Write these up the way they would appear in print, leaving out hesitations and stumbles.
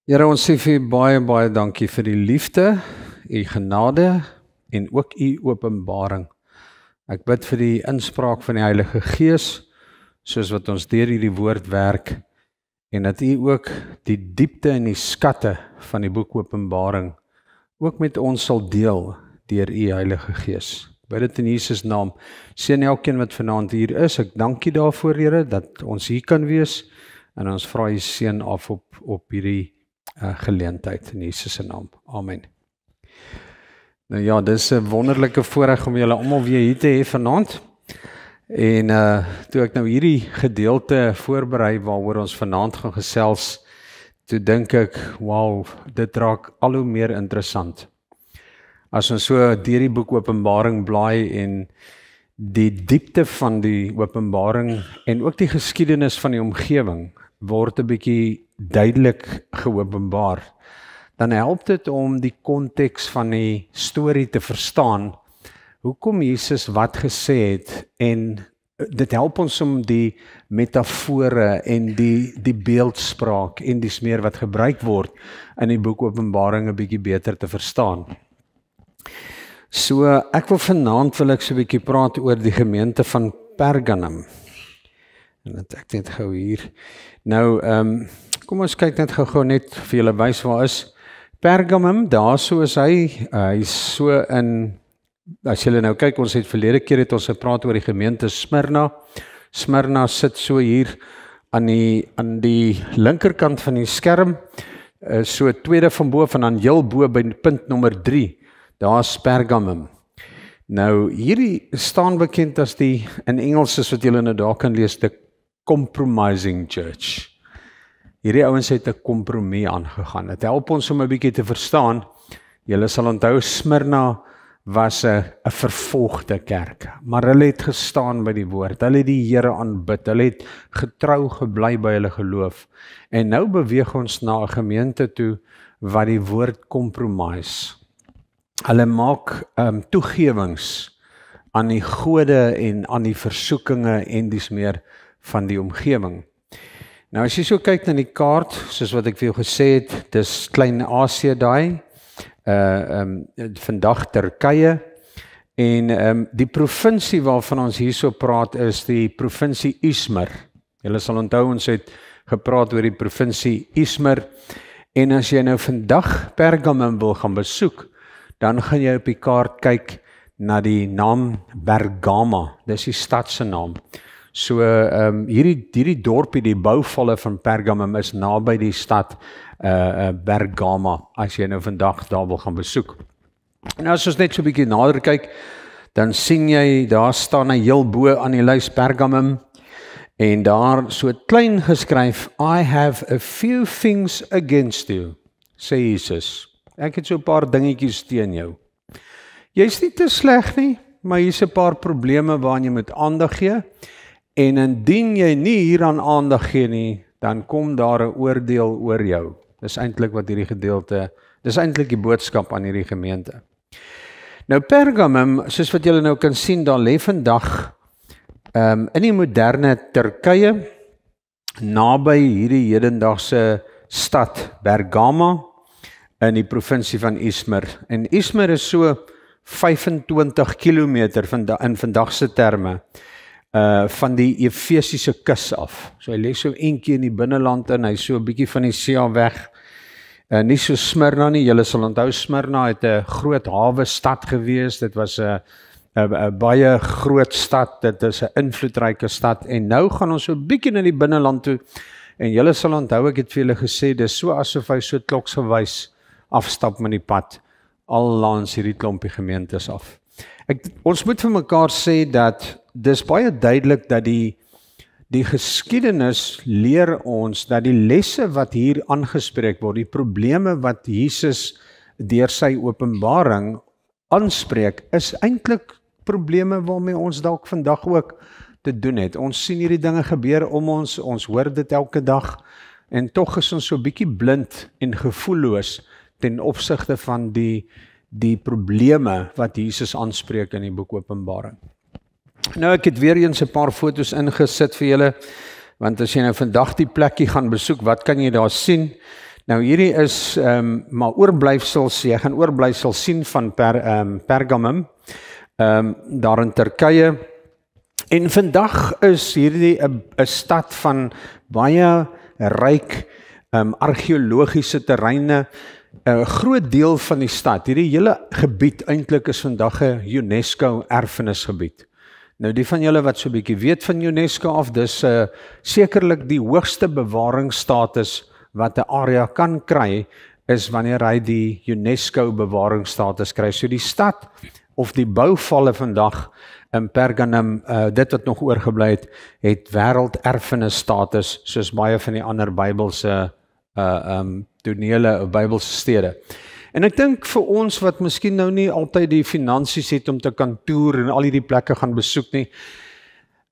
Here, ons sê vir u baie dankie vir die liefde, u genade en ook u openbaring. Ek bid vir die inspraak van die Heilige Gees, soos wat ons deur hierdie woord werk, en dat u ook die diepte en die skatte van die boek Openbaring ook met ons sal deel deur u Heilige Gees. Ek bid dit in Jesus naam. Seën elkeen wat vanaand hier is. Ek dank u daarvoor, Here, dat ons hier kan wees en ons vra u seën af op hierdie geleentheid in Jesus se naam. Amen. Nou ja, dis 'n wonderlike voorreg om julle almal weer hier te hê vanaand. En toe ek nou hierdie gedeelte voorberei waaroor ons vanaand gaan gesels, toe dink ek, wow, dit raak al hoe meer interessant. As ons so deur die boek Openbaring blaai en die diepte van die Openbaring en ook die geskiedenis van die omgewing word 'n bietjie duidelik geopenbaar, dan help dit om die konteks van die storie te verstaan, hoekom Jesus wat gesê het, en dit help ons om die metafore en die beeldspraak en dis meer wat gebruik word in die boek Openbaring 'n bietjie beter te verstaan. So ek wil vanaand so 'n bietjie praat oor die gemeente van Pergamum. En dit ek net gou hier. Nou, kom ons kyk net gou net vir julle wys waar is Pergamum. Daar so is hy's so in, as julle nou kyk, ons het verlede keer het ons gepraat oor die gemeente Smyrna. Smyrna sit so hier aan die linkerkant van die skerm, so tweede van bo en dan heel bo by punt nommer 3. Daar's Pergamum. Nou hierdie staan bekend as die, in Engels is wat julle nou daar kan lees, the compromising church. Hierdie ouens het 'n kompromie aangegaan. Dit help ons om 'n bietjie te verstaan. Julle sal onthou Smyrna was 'n vervolgde kerk, maar hulle het gestaan by die woord. Hulle het die Here aanbid. Hulle het getrou gebly by hulle geloof. En nou beweeg ons na 'n gemeente toe wat die woord compromise. Hulle maak toegewings aan die gode en aan die versoekinge en dis meer van die omgewing. Nou as jy so kyk na die kaart, soos wat ek vir jou gesê het, dis Klein-Asië daai, vandag Turkye, en die provinsie waarvan ons hierso praat is die provinsie Izmir. Julle sal onthou ons het gepraat oor die provinsie Izmir, en as jy nou vandag Pergamum wil gaan besoek, dan gaan jy op die kaart kyk na die naam Bergama, dis die stad se naam. So hierdie dorpie, die bouvalle van Pergamum is naby die stad Bergama, as jy nou vandag daar wil gaan besoek. En as ons net so 'n bietjie nader kyk, dan sien jy, daar staan hy heel bo aan die lys Pergamum, en daar so klein geskryf, I have a few things against you, sê Jesus. Ek het so 'n paar dingetjies teen jou. Jy's nie te sleg nie, maar hier's 'n paar probleme waaraan jy moet aandag gee. En indien jy nie hieraan aandag gee nie, dan kom daar 'n oordeel oor jou. Dis eintlik wat hierdie gedeelte, dis eintlik die boodskap aan hierdie gemeente. Nou Pergamum, soos wat julle nou kan sien, daar lê vandag in die moderne Turkye, naby hierdie hedendaagse stad Bergama in die provinsie van Izmir. En Izmir is so 25 kilometer in vandag se terme van die Efesiese kus af. So hy lê so eentjie in die binneland in, hy so 'n bietjie van die see weg. Nie so Smyrna nie, julle sal onthou Smyrna het 'n groot hawe stad gewees. Dit was 'n baie groot stad, dit is 'n invloedryke stad, en nou gaan ons so 'n bietjie na die binneland toe. En julle sal onthou, ek het vir julle gesê, dis so asof hy so kloksgewys afstap met die pad al langs hierdie klompie gemeentes af. Ons moet vir mekaar sê dat dis baie duidelik dat die geskiedenis leer ons dat die lesse wat hier aangespreek word, die probleme wat Jesus deur sy openbaring aanspreek, is eintlik probleme waarmee ons dalk vandag ook te doen het. Ons sien hierdie dinge gebeur om ons hoor dit elke dag, en tog is ons so bietjie blind en gevoelloos ten opsigte van die probleme wat Jesus aanspreek in die boek Openbaring. Nou ek het weer eens 'n paar foto's ingesit vir julle, want as jy nou vandag die plekkie gaan besoek, wat kan jy daar sien? Nou hierdie is maar oorblyfsels, jy gaan oorblyfsels sien van Pergamum, daar in Turkye. En vandag is hierdie 'n stad van baie ryk argeologiese terreine. 'n Groot deel van die stad, hierdie hele gebied eintlik is vandag 'n UNESCO erfenisgebied. Nou die van julle wat so 'n bietjie weet van UNESCO af, dis sekerlik die hoogste bewaringsstatus wat 'n area kan kry, is wanneer hy die UNESCO bewaringsstatus kry. So die stad of die bouvalle vandag in Pergamum, dit wat nog oorgebly het wêrelderfenisstatus, soos baie van die ander Bybelse tonele of Bybelse stede. En ek dink vir ons wat miskien nou nie altyd die finansies het om te kan toer en al hierdie plekke gaan besoek nie,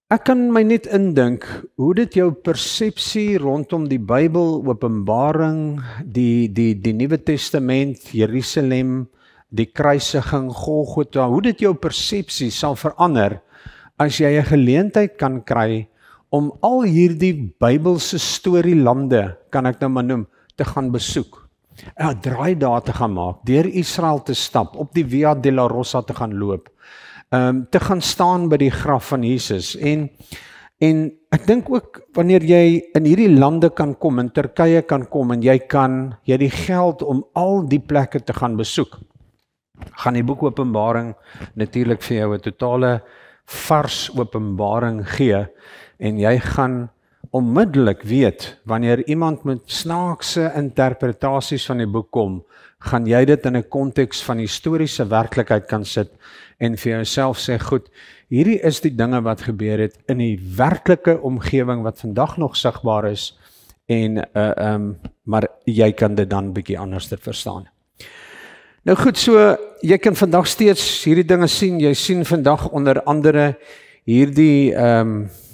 ek kan my net indink hoe dit jou persepsie rondom die Bybel, Openbaring, die Nuwe Testament, Jerusalem, die kruisiging, Golgotha, hoe dit jou persepsie sal verander as jy 'n geleentheid kan kry om al hierdie Bybelse storielande, kan ek nou maar noem, te gaan besoek. 'n Draai daar te gaan maak, deur Israel te stap, op die Via Dolorosa te gaan loop, te gaan staan by die graf van Jesus. En ek dink ook wanneer jy in hierdie lande kan kom, in Turkye kan kom en jy het die geld om al die plekke te gaan besoek, gaan die boek Openbaring natuurlik vir jou 'n totale vars openbaring gee en jy gaan onmiddellik weet, wanneer iemand met snaakse interpretasies van die boek kom, gaan jy dit in 'n konteks van historiese werklikheid kan sit en vir jouself sê, goed, hierdie is die dinge wat gebeur het in die werklike omgewing wat vandag nog sigbaar is en maar jy kan dit dan bietjie anders verstaan. Nou goed, so jy kan vandag steeds hierdie dinge sien. Jy sien vandag onder andere hierdie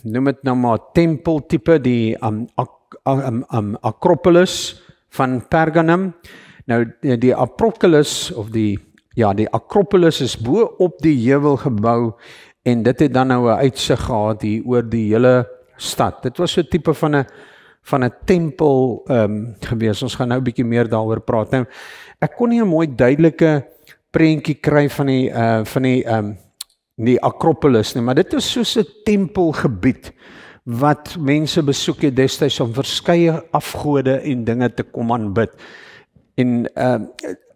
noem dit nou maar tempeltipe, die Akropolis van Pergamum. Nou die Akropolis of die Akropolis is bo op die heuwel gebou en dit het dan nou 'n uitsig gehad hier oor die hele stad. Dit was so 'n tipe van 'n tempel gewees. Ons gaan nou 'n bietjie meer daaroor praat. Nou ek kon nie 'n mooi duidelike prentjie kry van die Akropolis nie, maar dit is soos 'n tempelgebied wat mense besoek het destyds om verskeie afgode en dinge te kom aanbid. En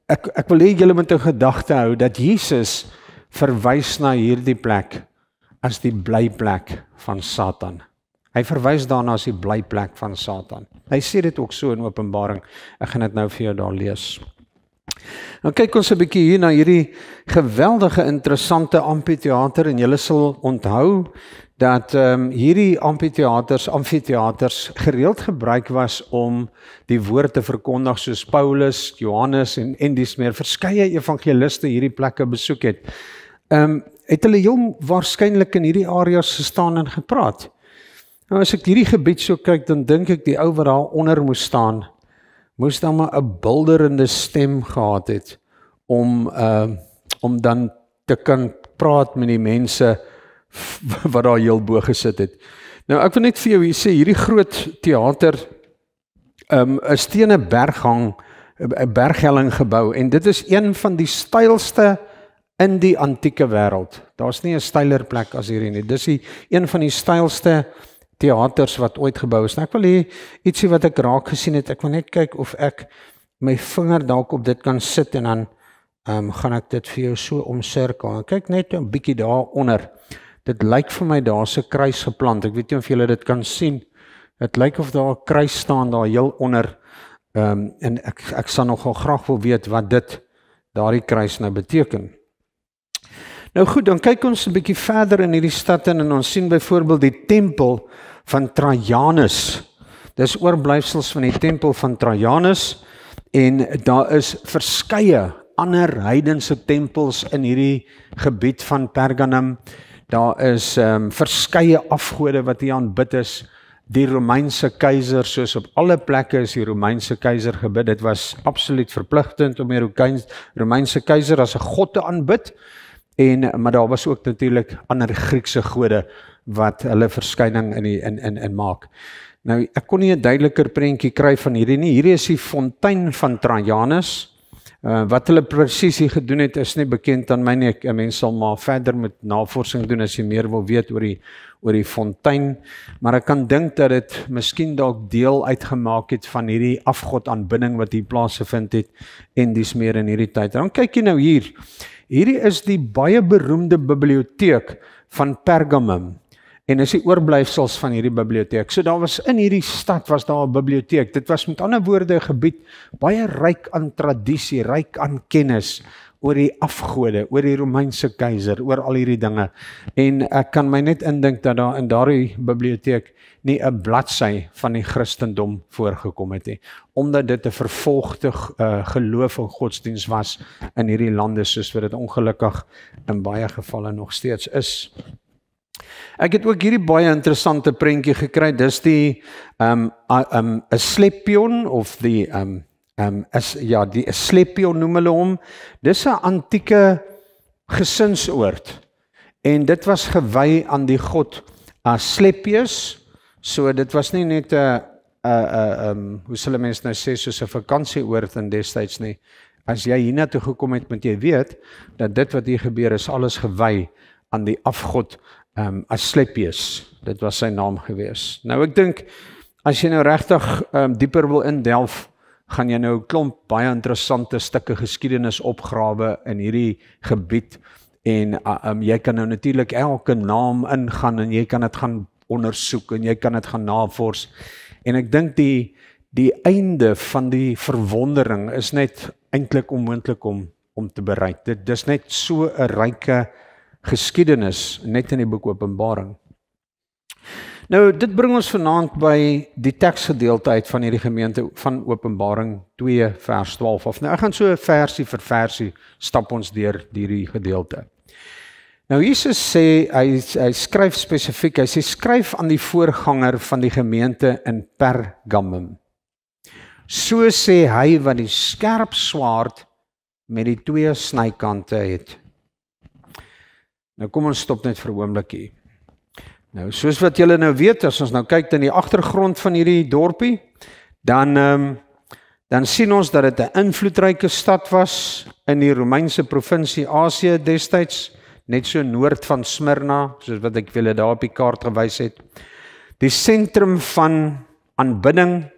ek wil hê julle moet 'n gedagte hou dat Jesus verwys na hierdie plek as die blyplek van Satan. Hy verwys daarna as die blyplek van Satan. Hy sê dit ook so in Openbaring. Ek gaan dit nou vir jou daar lees. Nou kyk ons 'n bietjie hier na hierdie geweldige interessante amfitheater en julle sal onthou dat hierdie amfitheaters gereeld gebruik was om die woord te verkondig, soos Paulus, Johannes en dis meer verskeie evangeliste hierdie plekke besoek het. Het hulle heel waarskynlik in hierdie areas gestaan en gepraat. Nou as ek hierdie gebied so kyk, dan dink ek die ou wat daar onder moes staan, moes dan maar 'n bulderende stem gehad het om dan te kan praat met die mense wat daar heel bo gesit het. Nou ek wil net vir jou hier sê, hierdie groot teater is teen 'n berghelling gebou en dit is een van die stylste in die antieke wêreld. Daar's nie 'n styler plek as hierdie nie. Dis een van die stylste teaters wat ooit gebou is. Nou ek wil hê ietsie wat ek raak gesien het. Ek wil net kyk of ek my vinger dalk op dit kan sit en dan gaan ek dit vir jou so omsirkel. En kyk net 'n bietjie daaronder. Dit lyk vir my daar's 'n kruis geplant. Ek weet nie of julle dit kan sien. Dit lyk of daar 'n kruis staan daar heel onder. En ek sal nogal graag wil weet wat daardie kruis nou beteken. Nou goed, dan kyk ons 'n bietjie verder in hierdie stad en ons sien byvoorbeeld die tempel van Trajanus. Dis oorblyfsels van die tempel van Trajanus en daar is verskeie ander heidense tempels in hierdie gebied van Pergamum. Daar is verskeie afgode wat hier aanbid is. Die Romeinse keiser, soos op alle plekke is die Romeinse keiser gebid. Dit was absoluut verpligtend om die Romeinse keiser as 'n god te aanbid. Maar daar was ook natuurlik ander Griekse gode wat hulle verskyning in maak. Nou, ek kon nie 'n duideliker prentjie kry van hierdie nie. Hierdie is die fontein van Trajanus. Wat hulle presies hier gedoen het, is nie bekend aan my nie. Mense sal maar verder met navorsing doen as jy meer wil weet oor die fontein. Maar ek kan dink dat dit miskien dalk deel uitgemaak het van hierdie afgodaanbidding wat hier plaasgevind het en dis meer in hierdie tyd. Dan kyk jy nou hier. Hierdie is die baie beroemde biblioteek van Pergamum. En is die oorblyfsels van hierdie biblioteek. So daar was in hierdie stad was daar 'n biblioteek. Dit was met ander woorde 'n gebied baie ryk aan tradisie, ryk aan kennis oor die afgode, oor die Romeinse keiser, oor al hierdie dinge. En ek kan my net indink dat daar in daardie biblioteek nie 'n bladsy van die Christendom voorgekom het nie, omdat dit 'n vervolgde geloof en godsdiens was in hierdie lande soos wat dit ongelukkig in baie gevalle nog steeds is. Ek het ook hierdie baie interessante prentjie gekry. Dis die Asclepion of die die Asclepion noem hulle hom. Dis 'n antieke gesinsoord. En dit was gewy aan die god Asclepius. So dit was nie net 'n hoe sal mense nou sê soos 'n vakansieoord in destyds nie. As jy hiernatoe gekom het, moet jy weet dat dit wat hier gebeur is alles gewy aan die afgod Asclepius, dit was sy naam gewees. Nou ek dink, as jy nou regtig dieper wil indelf, gaan jy nou 'n klomp baie interessante stukke geskiedenis opgrawe in hierdie gebied en jy kan nou natuurlik elke naam ingaan en jy kan dit gaan ondersoek en jy kan dit gaan navors. En ek dink die einde van die verwondering is net eintlik onmoontlik om te bereik. Dit is net so 'n ryke geskiedenis net in die boek Openbaring. Nou, dit bring ons vanaand by die teksgedeelte uit van hierdie gemeente van Openbaring 2 vers 12 af. Nou, ek gaan so versie vir versie stap ons deur hierdie gedeelte. Nou, Jesus sê, hy skryf spesifiek, hy sê, skryf aan die voorganger van die gemeente in Pergamum. So sê hy wat die skerp swaard met die 2 snykante het. Nou kom ons stop net vir 'n oombliekie. Nou soos wat julle nou weet, as ons nou kyk in die agtergrond van hierdie dorpie, dan sien ons dat dit 'n invloedryke stad was in die Romeinse provinsie Asië destyds, net so noord van Smyrna, soos wat ek julle daar op die kaart gewys het. Die sentrum van aanbidding.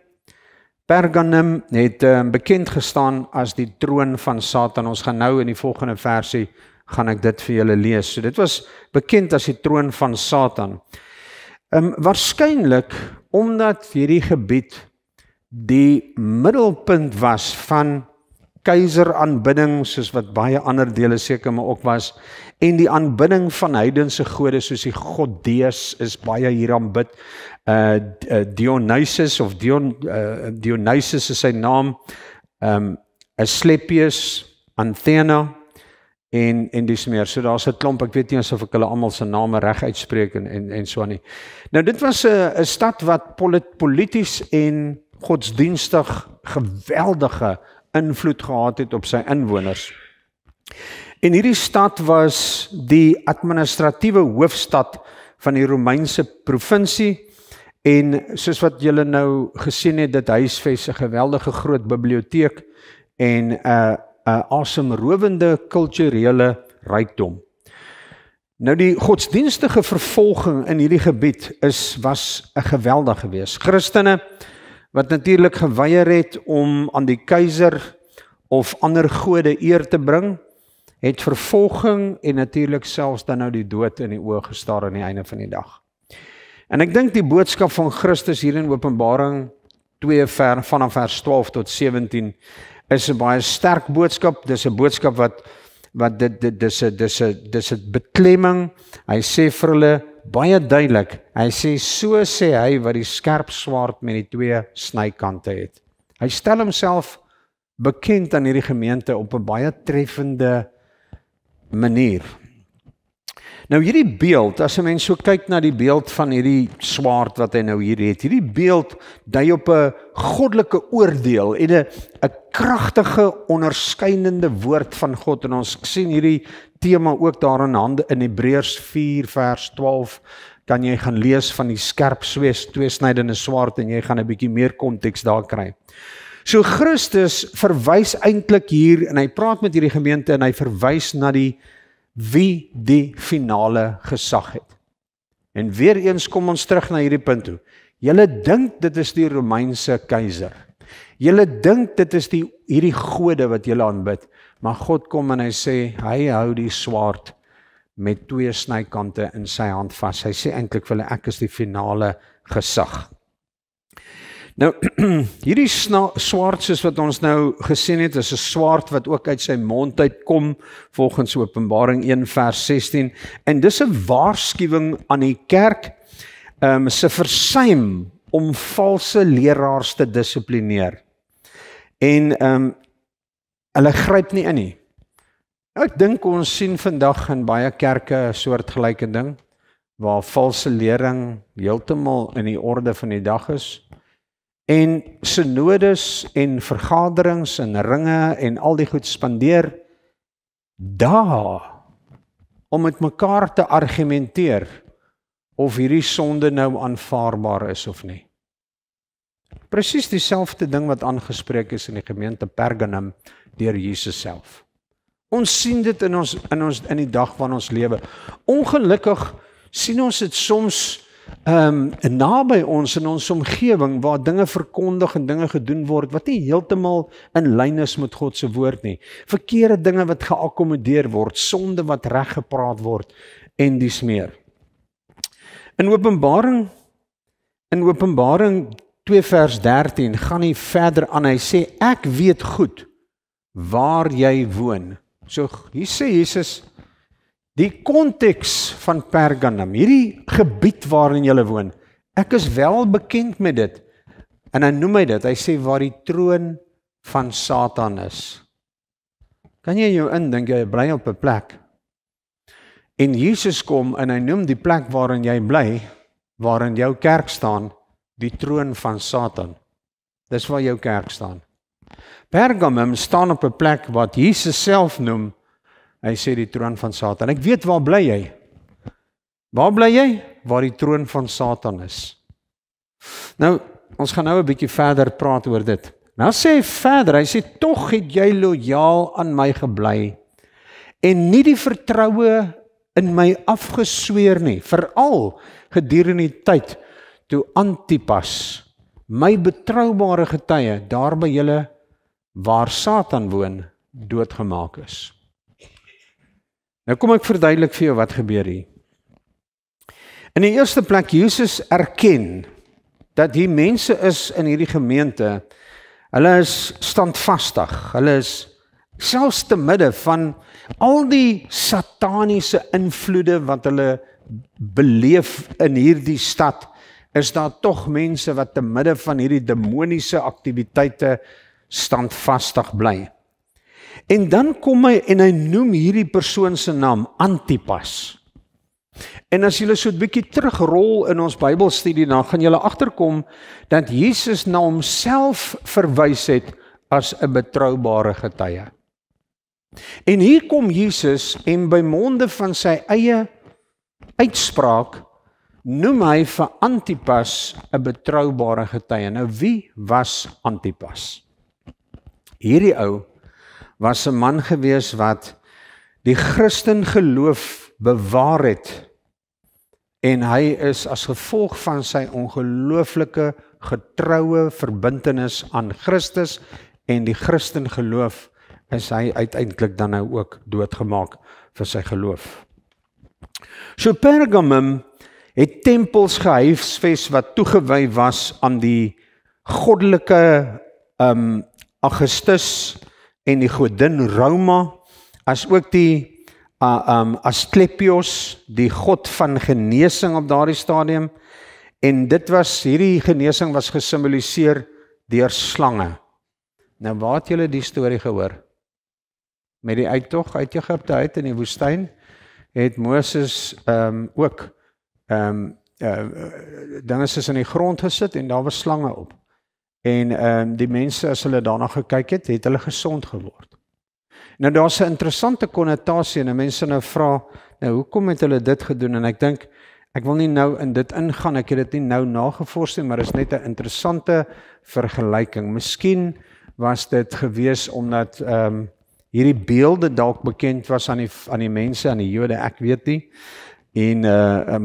Pergamum het bekend gestaan as die troon van Satan. Ons gaan nou in die volgende versie gaan ek dit vir julle lees. So dit was bekend as die troon van Satan. Waarskynlik omdat hierdie gebied die middelpunt was van keiseraanbidding, soos wat baie ander dele seker maar ook was, en die aanbidding van heidense gode, soos die god Deus is baie hier aanbid. Dionysus of Dionysus is sy naam, Asclepius, Athena, en dis meer. So daar's 'n klomp, ek weet nie asof ek hulle almal se name reg uitspreek en so nie. Nou dit was 'n stad wat polities en godsdienstig geweldige invloed gehad het op sy inwoners. En hierdie stad was die administratiewe hoofstad van die Romeinse provinsie en soos wat julle nou gesien het, dit huisves 'n geweldige groot biblioteek en 'n asemrowende kulturele rykdom. Nou die godsdienstige vervolging in hierdie gebied was 'n geweldig gewees. Christene wat natuurlik geweier het om aan die keiser of ander gode eer te bring, het vervolging en natuurlik selfs dan nou die dood in die oë gestaar aan die einde van die dag. En ek dink die boodskap van Christus hier in Openbaring 2 vanaf vers 12 tot 17 is 'n baie sterk boodskap. Dis 'n boodskap wat dis 'n beklemming. Hy sê vir hulle baie duidelik. Hy sê so sê hy wat die skerp swaard met die 2 snykante het. Hy stel homself bekend aan hierdie gemeente op 'n baie treffende manier. Nou hierdie beeld, as 'n mens so kyk na die beeld van hierdie swaard wat hy nou hier het, hierdie beeld dui op 'n goddelike oordeel en 'n kragtige onderskeidende woord van God, en ons sien hierdie tema ook daar in Hebreërs 4 vers 12 kan jy gaan lees van die skerp tweesnydende swaard en jy gaan 'n bietjie meer konteks daar kry. So Christus verwys eintlik hier en hy praat met hierdie gemeente en hy verwys na wie die finale gesag het. En weer eens kom ons terug na hierdie punt toe. Julle dink dit is die Romeinse keiser. Julle dink dit is hierdie gode wat julle aanbid, maar God kom en hy sê, hy hou die swaard met 2 snykante in sy hand vas. Hy sê eintlik vir hulle, ek is die finale gesag. Nou, hierdie swaard soos wat ons nou gesien het, is 'n swaard wat ook uit sy mond uitkom, volgens Openbaring 1 vers 16, en dis 'n waarskuwing aan die kerk, se versuim om valse leraars te dissiplineer. En hulle gryp nie in nie. Ek dink ons sien vandag in baie kerke 'n soortgelyke ding, waar valse lering heeltemal in die orde van die dag is, en synodes en vergaderings en ringe en al die goed spandeer daar om met mekaar te argumenteer of hierdie sonde nou aanvaarbaar is of nie. Presies dieselfde ding wat aangespreek is in die gemeente Pergamum deur Jesus self. Ons sien dit in die dag van ons lewe. Ongelukkig sien ons dit soms naby ons in ons omgewing waar dinge verkondig en dinge gedoen word wat nie heeltemal in lyn is met God se woord nie. Verkeerde dinge wat geakkommodeer word, sonde wat reggepraat word en dies meer. In Openbaring 2 vers 13 gaan hy verder aan, hy sê, ek weet goed waar jy woon. So hier sê Jesus, die konteks van Pergamum, hierdie gebied waarin jy woon, ek is wel bekend met dit, en hy noem hy dit, hy sê waar die troon van Satan is. Kan jy jou indink, jy bly op 'n plek, en Jesus kom en hy noem die plek waarin jy bly, waarin jou kerk staan, die troon van Satan. Dis waar jou kerk staan. Pergamum staan op 'n plek wat Jesus self noem, hy sê die troon van Satan. Ek weet waar bly jy? Waar bly jy? Waar die troon van Satan is. Nou, ons gaan nou 'n bietjie verder praat oor dit. Nou sê hy verder, hy sê, tog het jy lojaal aan my gebly, en nie die vertroue in my afgesweer nie, veral gedurende die tyd, toe Antipas, my betroubare getuie, daar by julle, waar Satan woon, doodgemaak is. Nou kom ek verduidelik vir jou wat gebeur hier. In die eerste plek, Jesus erken dat die mense is in hierdie gemeente, hulle is standvastig, hulle is selfs te midde van al die sataniese invloede wat hulle beleef in hierdie stad, is daar tog mense wat te midde van hierdie demoniese aktiwiteite standvastig bly. En dan kom hy en hy noem hierdie persoon se naam, Antipas. En as julle so 'n bietjie terugrol in ons Bybelstudie, dan gaan julle agterkom dat Jesus na homself verwys het as 'n betroubare getuie. En hier kom Jesus en by monde van sy eie uitspraak noem hy vir Antipas 'n betroubare getuie. Nou wie was Antipas? Hierdie ou was 'n man gewees wat die Christen geloof bewaar het, en hy is as gevolg van sy ongelooflike getroue verbintenis aan Christus en die Christen geloof, is hy uiteindelik dan nou ook doodgemaak vir sy geloof. So Pergamum het tempels gehuisves wat toegewy was aan die goddelike Augustus en die godin Roma, as ook die Asklepios, die god van genesing op daardie stadium, en hierdie genesing was gesimboliseer deur slange. Nou waar het julle die storie gehoor? Met die uittog uit Egipte uit in die woestyn, het Moses ook dinge is in die grond gesit en daar was slange op. En die mense, as hulle daarna gekyk het, het hulle gesond geword. Nou daar's 'n interessante konnotasie en mense nou vra, nou hoekom het hulle dit gedoen? En ek dink Ek wil nie nou in dit ingaan, ek het dit nie nou nagevors nie, maar is net 'n interessante vergelyking. Miskien was dit gewees omdat hierdie beelde dalk bekend was aan die mense, aan die Jode, ek weet nie. En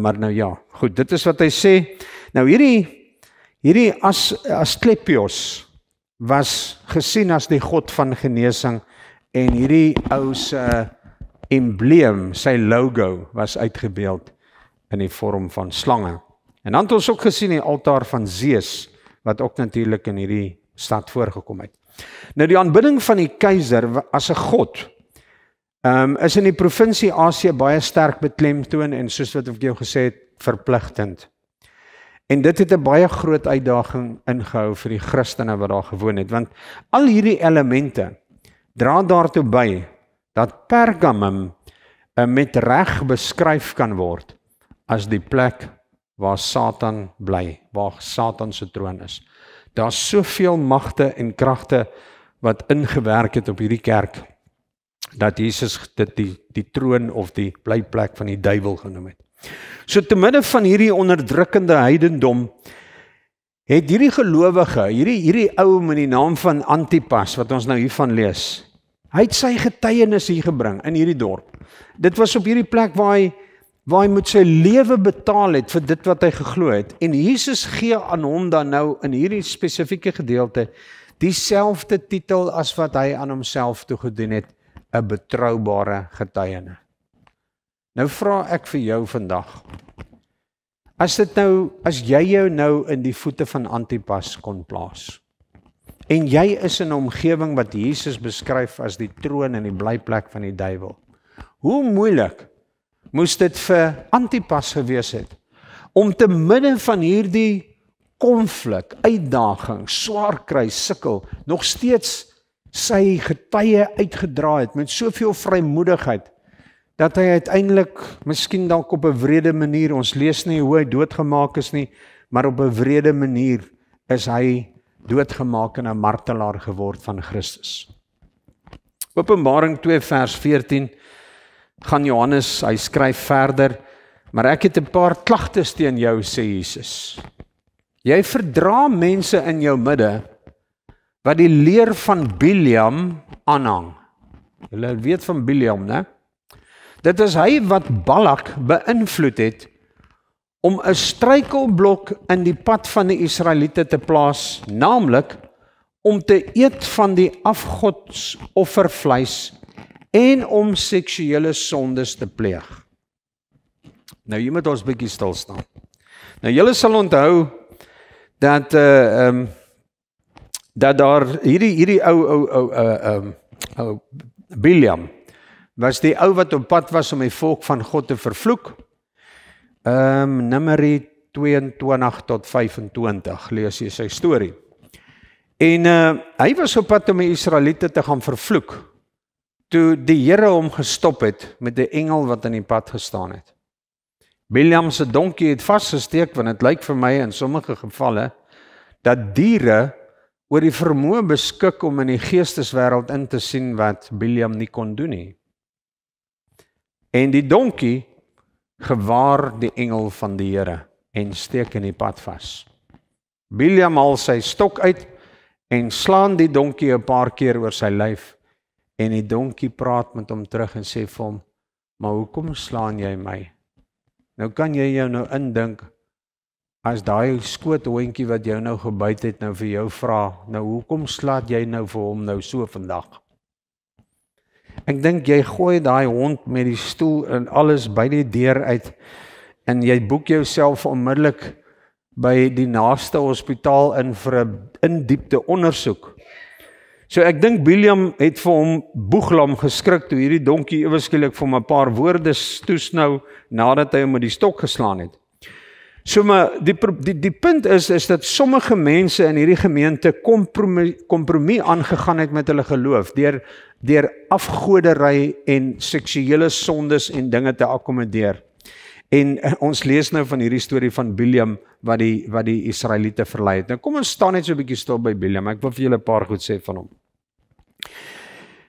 maar nou ja, goed, dit is wat hy sê. Nou hierdie Asklepios was gesien as die god van genesing en hierdie ou se embleem, sy logo was uitgebeeld in die vorm van slange. En dan het ons ook gesien die altaar van Zeus wat ook natuurlik in hierdie stad voorgekom het. Nou die aanbidding van die keiser as 'n god is in die provinsie Asië baie sterk beklemtoon en soos wat ek jou gesê het, verpligtend. En dit het 'n baie groot uitdaging ingehou vir die Christene wat daar gewoon het, want al hierdie elemente dra daartoe by dat Pergamum met reg beskryf kan word as die plek waar Satan bly, waar Satan se troon is. Daar's soveel magte en kragte wat ingewerk het op hierdie kerk, dat Jesus dit die troon of die blyplek van die duiwel genoem het. So te midde van hierdie onderdrukkende heidendom, het hierdie gelowige, hierdie ou met die naam van Antipas, wat ons nou hiervan lees, hy het sy getuienis hier gebring in hierdie dorp. Dit was op hierdie plek waar hy met sy lewe betaal het vir dit wat hy geglo het. En Jesus gee aan hom dan nou in hierdie spesifieke gedeelte dieselfde titel as wat hy aan homself toegedoen het, 'n betroubare getuienis. Nou vra ek vir jou vandag, as jy jou nou in die voete van Antipas kon plaas, en jy is in 'n omgewing wat Jesus beskryf as die troon en die blyplek van die duiwel, hoe moeilik moes dit vir Antipas gewees het, om te midde van hierdie konflik, uitdaging, swaar kry, sukkel, nog steeds sy getuie uitgedra het, met soveel vrymoedigheid, dat hy uiteindelik, miskien dalk op 'n wrede manier, ons lees nie hoe hy doodgemaak is nie, maar op 'n wrede manier is hy doodgemaak en 'n martelaar geword van Christus. Openbaring 2 vers 14, gaan Johannes, hy skryf verder, maar ek het 'n paar klagtes teen jou, sê Jesus. Jy verdra mense in jou midde, wat die leer van Biliam aanhang. Julle weet van Biliam, né? Dit is hy wat Balak beïnvloed het, om 'n struikelblok in die pad van die Israeliete te plaas, naamlik om te eet van die afgodsoffervleis en om seksuele sondes te pleeg. Nou hier moet ons bietjie stil staan. Nou julle sal onthou dat daar hierdie ou Biliam was die ou wat op pad was om die volk van God te vervloek. Numeri 22 tot 25 lees jy sy storie. En hy was op pad om die Israeliete te gaan vervloek, toe die Here hom gestop het met 'n engel wat in die pad gestaan het. Biliam se donkie het vasgesteek, want dit lyk vir my in sommige gevalle dat diere oor die vermoë beskik om in die geesteswêreld in te sien wat Biliam nie kon doen nie. En die donkie gewaar die engel van die Here en steek in die pad vas. Biliam haal sy stok uit en slaan die donkie 'n paar keer oor sy lyf, en die donkie praat met hom terug en sê vir hom, maar hoekom slaan jy my? Nou kan jy jou nou indink, as daai skoothondjie wat jou nou gebyt het nou vir jou vra, nou hoekom slaat jy nou vir hom nou so vandag? Ek dink jy gooi daai hond met die stoel en alles by die deur uit, en jy boek jouself onmiddellik by die naaste hospitaal in vir 'n indiepte ondersoek. So ek dink Biliam het vir hom boeglam geskrik toe hierdie donkie ewe skielik vir hom 'n paar woorde toesnou nadat hy hom met die stok geslaan het. So maar die punt is dat sommige mense in hierdie gemeente kompromie aangegaan het met hulle geloof deur afgodery en seksuele sondes en dinge te akkommodeer. En ons lees nou van hierdie storie van Biliam wat die Israeliete verlei het. Nou kom ons staan net so 'n bietjie stil by Biliam. Ek wil vir julle 'n paar goed sê van hom.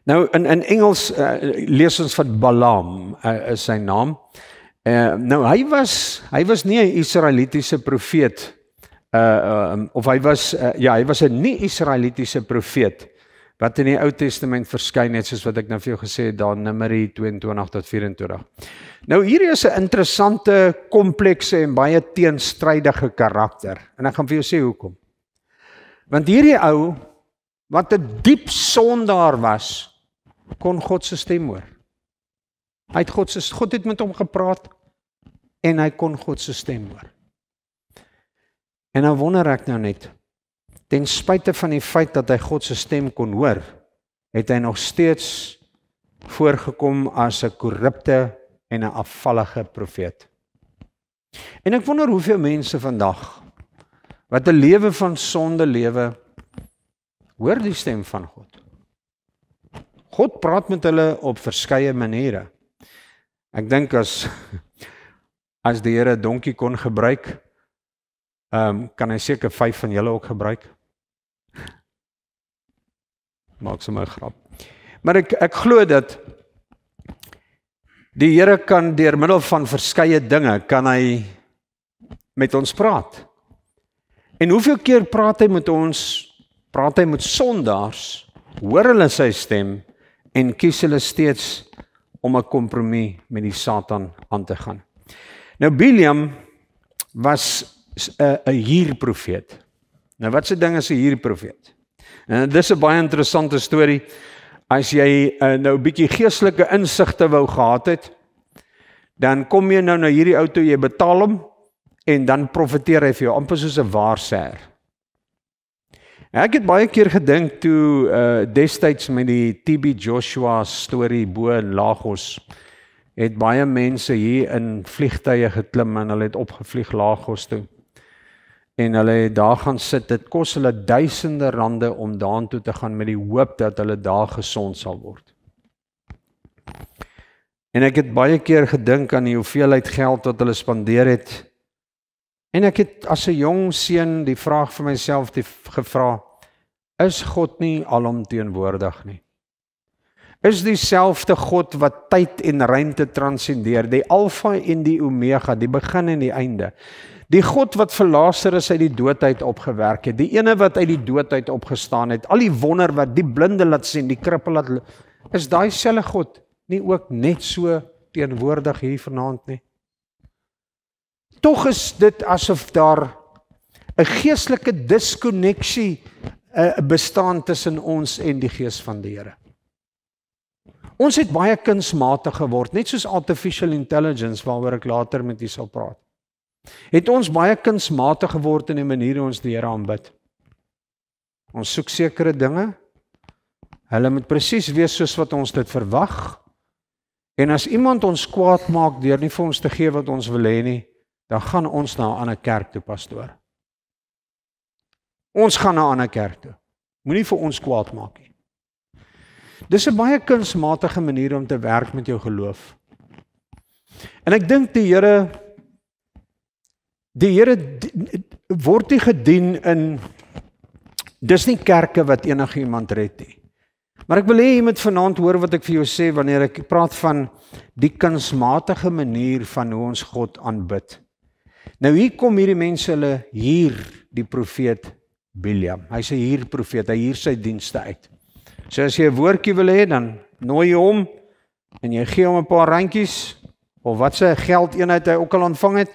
Nou in Engels lees ons van Balaam is sy naam. Nou hy was nie 'n Israelitiese profeet, of hy was 'n nie-Israelitiese profeet wat in die Ou Testament verskyn het, soos wat ek nou vir jou gesê het, daar Numeri 22 tot 24. Nou hier is 'n interessante, komplekse en baie teenstrydige karakter, en ek gaan vir jou sê hoekom. Want hierdie ou, wat 'n diep sondaar was, kon God se stem hoor. God het met hom gepraat, en hy kon God se stem hoor. En nou wonder ek nou net, ten spyte van die feit dat hy God se stem kon hoor, het hy nog steeds voorgekom as 'n korrupte en 'n afvallige profeet. En ek wonder hoeveel mense vandag, wat 'n lewe van sonde lewe, hoor die stem van God. God praat met hulle op verskeie maniere. Ek dink as die Here 'n donkie kon gebruik, kan hy seker 5 van julle ook gebruik. Maak sommer 'n grap. Maar ek glo dat die Here kan deur middel van verskeie dinge, kan hy met ons praat. En hoeveel keer praat hy met ons, praat hy met sondaars, hoor hulle sy stem, en kies hulle steeds om 'n kompromie met die Satan aan te gaan. Nou Bileam was 'n hierprofeet. Nou wat se ding is 'n hierprofeet? En dis 'n baie interessante storie. As jy nou 'n bietjie geestelike insigte wou gehad het, dan kom jy nou na hierdie ou toe, jy betaal hom, en dan profeteer hy vir jou, amper soos 'n waarsêer. Ek het baie keer gedink toe destyds met die TB Joshua storie bo in Lagos, het baie mense hier in vliegtuie geklim en hulle het opgevlieg Lagos toe. En hulle het daar gaan sit, dit kos hulle duisende rande om daartoe te gaan met die hoop dat hulle daar gesond sal word. En ek het baie keer gedink aan die hoeveelheid geld wat hulle spandeer het. En ek het as 'n jong seun die vraag vir myself gevra, is God nie alomteenwoordig nie? Is dieselfde God wat tyd en ruimte transcendeer, die Alfa en die Omega, die begin en die einde. Die God wat vir Lazarus uit die dood uit opgewerk het, die ene wat uit die dood uit opgestaan het, al die wonder wat die blinde laat sien, die krippel laat, is daai selfe God nie ook net so teenwoordig hier vanaand nie? Tog is dit asof daar 'n geestelike diskonneksie bestaan tussen ons en die gees van die Here. Ons het baie kunsmatig geword, net soos artificial intelligence, waaroor ek later met u sal praat. Het ons baie kunsmatig geword in die manier hoe ons die Here aanbid. Ons soek sekere dinge, hulle moet presies wees soos wat ons dit verwag, en as iemand ons kwaad maak deur nie vir ons te gee wat ons wil hê nie, dan gaan ons na 'n ander kerk toe, pastoor. Ons gaan na 'n ander kerk toe. Moenie vir ons kwaad maak nie. Dis 'n baie kunsmatige manier om te werk met jou geloof. En ek dink die Here word nie gedien in, dis nie kerke wat enige iemand red nie. Maar ek wil hê jy moet vanaand hoor wat ek vir jou sê wanneer ek praat van die kunsmatige manier van hoe ons God aanbid. Nou hier kom hierdie mense, hulle hier die profeet Bileam. Hy's 'n hierprofeet, hy hier sy dienste uit. So as jy 'n woordjie wil hê, dan nooi jy hom en jy gee hom 'n paar randjies of wat se geldeenheid hy ook al ontvang het,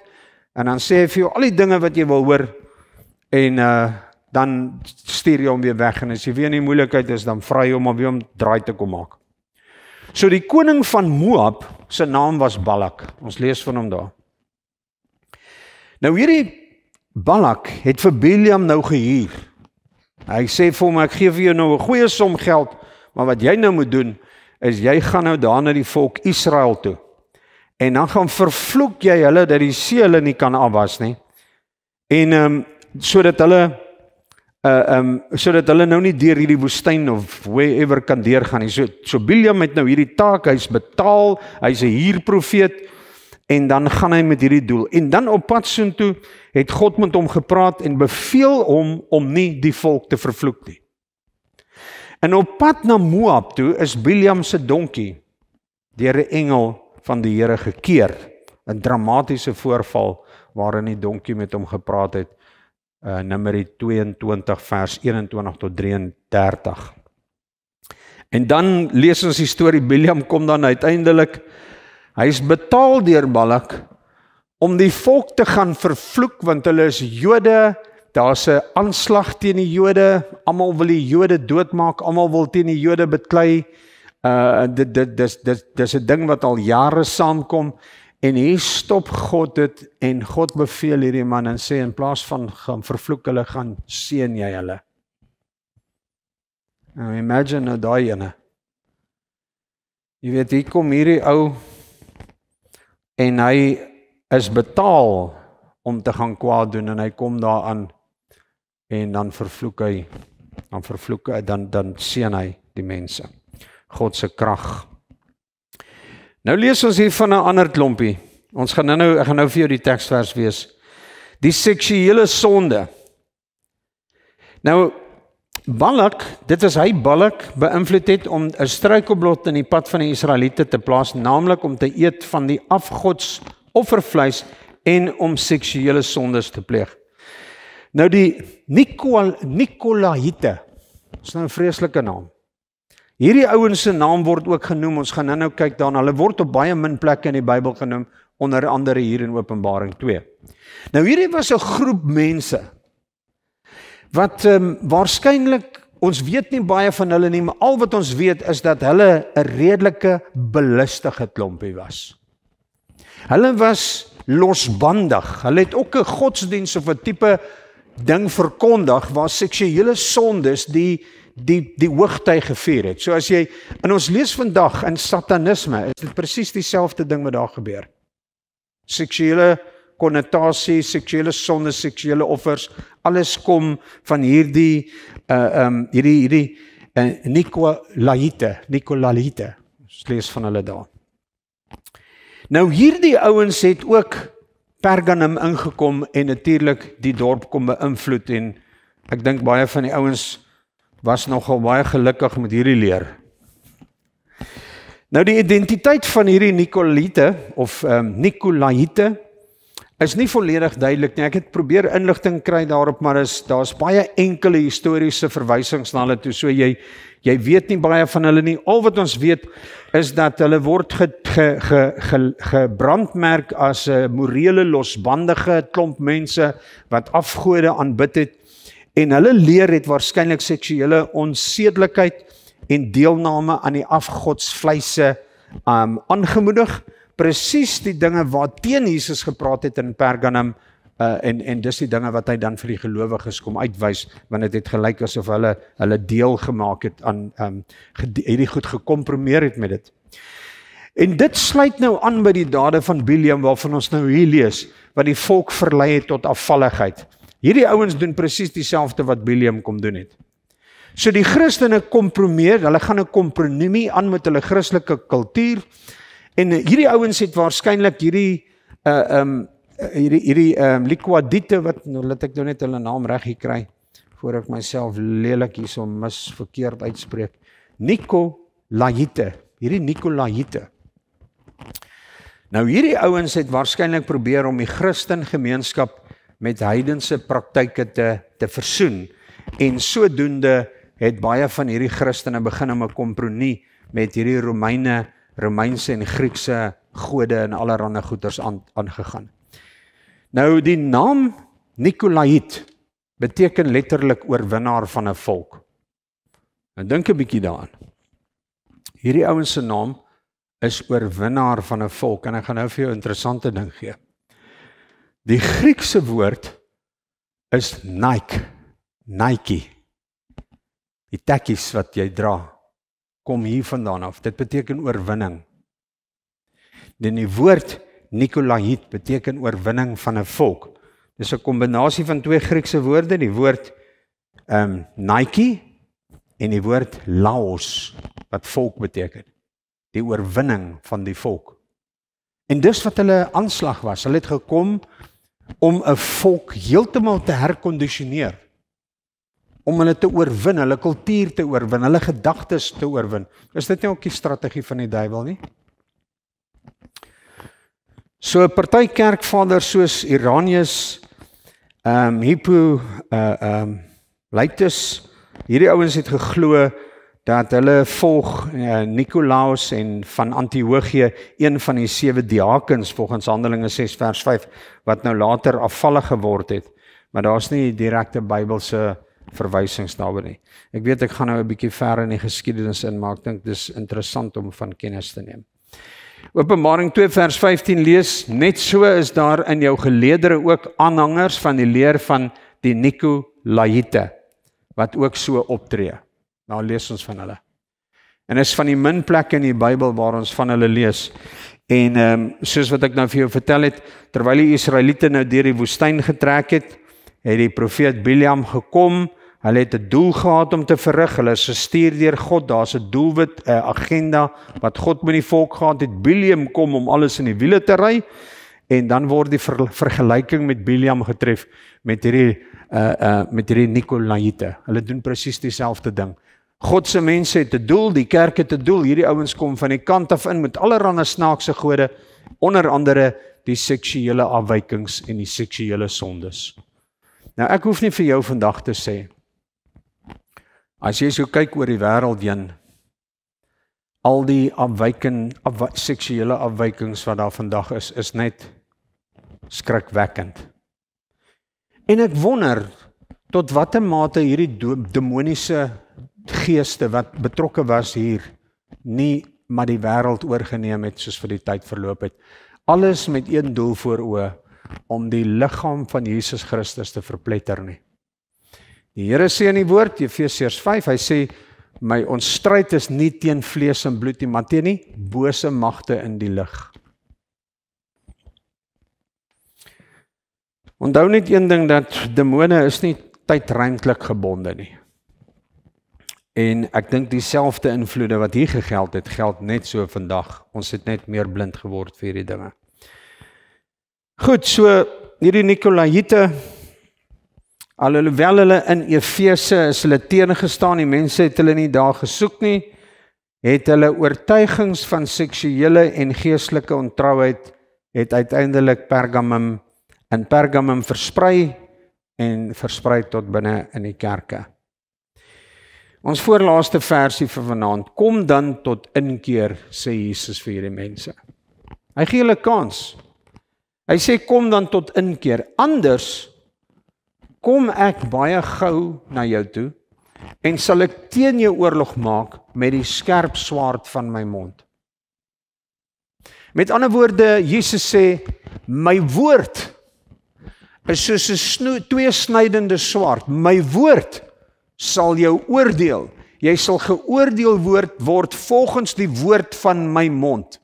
en dan sê hy vir jou al die dinge wat jy wil hoor, en dan stuur jy hom weer weg, en as jy weer in die moeilikheid is, dan vra jy hom om weer om draai te kom maak. So die koning van Moab, sy naam was Balak. Ons lees van hom daar. Nou hierdie Balak het vir Bileam nou gehuur. Hy sê vir hom, ek gee vir jou nou 'n goeie som geld, maar wat jy nou moet doen, is jy gaan nou daar na die volk Israel toe. En dan gaan vervloek jy hulle, dat die see hulle nie kan afwas nie. En sodat hulle nou nie deur hierdie woestyn of wherever kan deurgaan nie. So Bileam het nou hierdie taak, hy's betaal, hy's 'n hierprofeet, en dan gaan hy met hierdie doel. En dan op pad soontoe het God met hom gepraat en beveel hom om nie die volk te vervloek nie. En op pad na Moab toe is Bileam se donkie deur 'n engel van die Here gekeer. 'n dramatiese voorval waarin die donkie met hom gepraat het, Numeri 22 vers 21 tot 33. En dan lees ons die storie, Biljam kom dan uiteindelik, hy is betaal deur Balak om die volk te gaan vervloek, want hulle is Jode, daar's 'n aanslag teen die Jode, almal wil die Jode doodmaak, almal wil teen die Jode beklei, dis 'n ding wat al jare saamkom, en hier stop God dit, en God beveel hierdie man en sê, in plaas van gaan vervloek hulle, gaan seën jy hulle. Nou imagine nou daai ene. Jy weet, hier kom hierdie ou, en hy is betaal om te gaan kwaad doen, en hy kom daaraan, en dan vervloek hy, dan seën hy die mense. God se krag. Nou lees ons hier van 'n ander klompie. Ek gaan nou vir jou die teksvers wees. Die seksuele sonde. Nou, Balak, dit is hy Balak beïnvloed het om 'n struikelblok in die pad van die Israeliete te plaas, naamlik om te eet van die afgods offervleis en om seksuele sondes te pleeg. Nou die Nikolaïte, is nou 'n vreeslike naam. Hierdie ouens se naam word ook genoem, ons gaan nou kyk daarna, hulle word op baie min plekke in die Bybel genoem, onder andere hier in Openbaring 2. Nou hierdie was 'n groep mense, wat waarskynlik, ons weet nie baie van hulle nie, maar al wat ons weet is dat hulle 'n redelike belustige klompie was. Hulle was losbandig, hulle het ook 'n godsdiens of 'n tipe ding verkondig waar seksuele sondes die hoogtyd gevier het. So as jy, en ons lees vandag in satanisme, is dit presies dieselfde ding wat daar gebeur. Seksuele konnotasie, seksuele sonde, seksuele offers, alles kom van hierdie Nikolaïte. Ons lees van hulle daar. Nou hierdie ouens het ook Pergamum ingekom en natuurlik die dorp kom beïnvloed, en ek dink baie van die ouens was nogal baie gelukkig met hierdie leer. Nou die identiteit van hierdie Nikolaïte of Nikolaïte is nie volledig duidelik nie. Ek het probeer inligting kry daarop, maar daar's baie enkele historiese verwysings na hulle toe, so jy weet nie baie van hulle nie. Al wat ons weet is dat hulle word gebrandmerk as 'n morele losbandige klomp mense wat afgode aanbid het, en hulle leer het waarskynlik seksuele onsedelikheid en deelname aan die afgodsvleise aangemoedig, presies die dinge wat teen Jesus gepraat het in Pergamum, en dis die dinge wat hy dan vir die gelowiges kom uitwys, want dit het gelyk asof hulle deel gemaak het aan, hierdie goed gekompromeer het met dit. En dit sluit nou aan by die dade van Biljam, waarvan ons nou hier lees, wat die volk verlei het tot afvalligheid. Hierdie ouens doen presies dieselfde wat Biljam kom doen het. So die Christene kompromeer, hulle gaan 'n kompromie aan met hulle Christelike kultuur, en hierdie ouens het waarskynlik hierdie Likwadite, wat, nou laat ek nou net hulle naam reg gekry, voor ek myself lelik hierso verkeerd uitspreek, Nikolaïte, hierdie Nikolaïte. Nou hierdie ouens het waarskynlik probeer om die Christen gemeenskap met heidense praktyke te versoen, en sodoende het baie van hierdie Christene begin om 'n kompromie met hierdie Romeinse en Griekse gode en allerlei goeters aangegaan. Nou die naam Nikolaït beteken letterlik oorwinnaar van 'n volk. Nou dink 'n bietjie daaraan. Hierdie ouens se naam is oorwinnaar van 'n volk, en ek gaan nou vir jou 'n interessante ding gee. Die Griekse woord is Nike. Die tekkies wat jy dra, kom hier vandaan af. Dit beteken oorwinning. En die woord Nikolaït beteken oorwinning van 'n volk. Dis 'n kombinasie van twee Griekse woorde, die woord Nike en die woord Laos, wat volk beteken. Die oorwinning van die volk. En dis wat hulle aanslag was. Hulle het gekom om 'n volk heeltemal te herkondisioneer. Om hulle te oorwin, hulle kultuur te oorwin, hulle gedagtes te oorwin. Is dit nie ook die strategie van die duiwel nie? So party kerkvaders soos Irenaeus, Hippolytus, hierdie ouens het geglo dat hulle volg Nikolaus en van Antiochië, een van die 7 diakens volgens Handelinge 6 vers 5, wat nou later afvallig geword het. Maar daar's nie direkte Bybelse verwysings daarby nie. Ek weet ek gaan nou 'n bietjie ver in die geskiedenis in, maar ek dink dis interessant om van kennis te neem. Openbaring 2 vers 15 lees, net so is daar in jou geleedere ook aanhangers van die leer van die Nikolaïte, wat ook so optree. Nou lees ons van hulle. En is van die min plekke in die Bybel waar ons van hulle lees. En soos wat ek nou vir jou vertel het, terwyl die Israeliete nou deur die woestyn getrek het die profeet Bileam gekom. Hulle het 'n doel gehad om te verrig. Hulle is gestuur deur God. Daar's 'n doelwit, 'n agenda wat God met die volk gehad het. Bileam kom om alles in die wiele te ry. En dan word die vergelyking met Bileam getref met hierdie Nikolaïte. Hulle doen presies dieselfde ding. God se mense het 'n doel, die kerk het 'n doel. Hierdie ouens kom van die kant af in met allerlei snaakse gode, onder andere die seksuele afwykings en die seksuele sondes. Nou ek hoef nie vir jou vandag te sê, as jy so kyk oor die wêreld heen, al die seksuele afwykings wat daar vandag is net skrikwekkend. En ek wonder, tot watter mate hierdie demoniese geeste wat betrokke was hier, nie maar die wêreld oorgeneem het soos vir die tyd verloop het. Alles met een doel voor oë, om die liggaam van Jesus Christus te verpletter nie. Die Here sê in die woord, Efesiërs 5, hy sê, ons stryd is nie teen vlees en bloed nie, maar teen die bose magte in die lig. Onthou net een ding, dat demone is nie tydruimtelik gebonde nie. En ek dink dieselfde invloede wat hier gegeld het, geld net so vandag. Ons het net meer blind geword vir hierdie dinge. Goed, so hierdie Nikolaïte, alhoewel hulle in Efese is hulle teengestaan, die mense het hulle nie daar gesoek nie, het hulle oortuigings van seksuele en geestelike ontrouheid het uiteindelik Pergamum versprei en versprei tot binne in die kerke. Ons voorlaaste versie vir vanaand, kom dan tot inkeer, sê Jesus vir hierdie mense. Hy gee hulle kans. Hy sê, kom dan tot inkeer, anders kom ek baie gou na jou toe, en sal ek teen jou oorlog maak met die skerp swaard van my mond. Met ander woorde, Jesus sê, my woord is soos 'n tweesnydende swaard. My woord sal jou oordeel. Jy sal geoordeel word volgens die woord van my mond.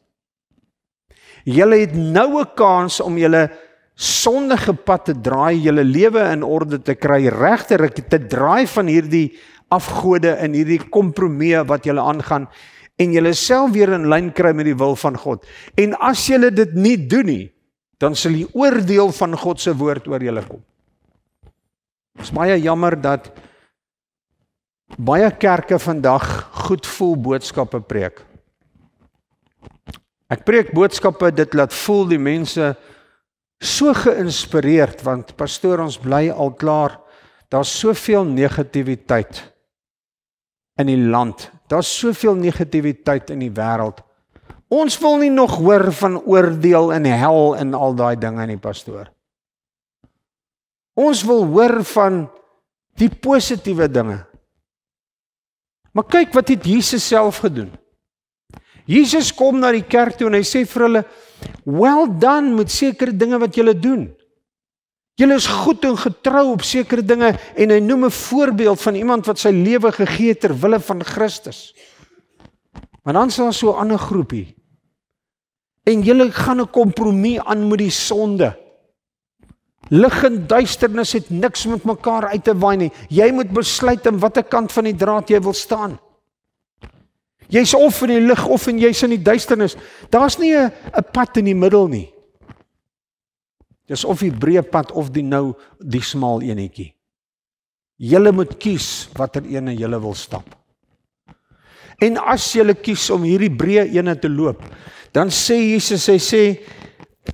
Julle het nou 'n kans om julle sondige pad te draai, julle lewe in orde te kry, regter te draai van hierdie afgode en hierdie kompromie wat julle aangaan, en julle self weer in lyn kry met die wil van God. En as julle dit nie doen nie, dan sal die oordeel van God se woord oor julle kom. Het is baie jammer dat baie kerke vandag goed voel boodskappe preek. Ek preek boodskappe, dit laat voel die mense so geïnspireerd, want pastoor, ons bly al klaar, daar's soveel negativiteit in die land, daar's soveel negativiteit in die wêreld. Ons wil nie nog hoor van oordeel en hel en al daai dinge nie, pastoor. Ons wil hoor van die positiewe dinge. Maar kyk, wat het Jesus self gedoen? Jesus kom na die kerk toe en hy sê vir hulle, well done met sekere dinge wat julle doen. Julle is goed en getrou op sekere dinge, en hy noem 'n voorbeeld van iemand wat sy lewe gegee het ter wille van Christus. Maar dan is daar so 'n ander groepie, en julle gaan 'n kompromie aan met die sonde. Lig en duisternis het niks met mekaar uit te waai nie. Jy moet besluit aan watter kant van die draad jy wil staan. Jy's of in die lig of en jy's in die duisternis. Daar's nie 'n pad in die middel nie. Dis of die breë pad of die smal enetjie. Julle moet kies watter ene julle wil stap. En as julle kies om hierdie breë ene te loop, dan sê Jesus, hy sê,